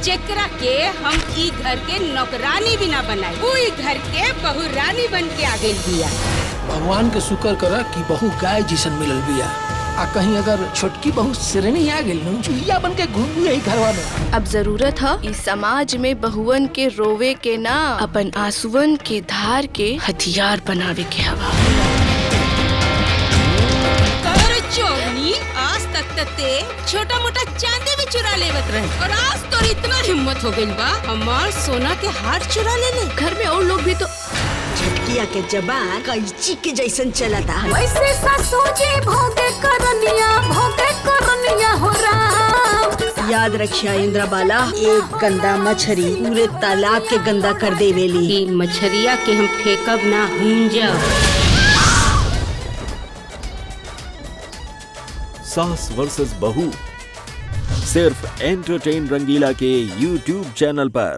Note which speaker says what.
Speaker 1: जेकरा के हम ई घर के नौकरानी भी ना बनाई, वो ई घर के बहू रानी बन के आ गई बिया।
Speaker 2: भगवान के शुक्र करा कि बहू गाय जैसन मिलल बिया। आ कहीं अगर छोटकी बहू सिरनी आ गई न, चुहिया बन के घूम यही घरवा में।
Speaker 3: अब जरूरत है इस समाज में बहुवन के रोवे के ना, अपन आंसुअन के धार के हथियार बनावे के हवा।
Speaker 1: चोरनी आज तक ते छोटा मोटा चांदी भी चुरा लेवत रहे, और आज तो इतना हिम्मत हो गई बा हमार सोना के हार चुरा ले।
Speaker 3: घर में और लोग भी तो
Speaker 4: झटकिया के जबान कैंची के जैसन चलता।
Speaker 5: वैसे सोचे भोगे करनिया हो राम।
Speaker 4: याद रखिया इंद्रा बाला, एक गंदा मछली पूरे तालाब के गंदा कर देवेली।
Speaker 1: ई मछरिया के हम फेंकब ना, भूंजब।
Speaker 6: सास वर्सेस बहू, सिर्फ एंटरटेन रंगीला के YouTube चैनल पर।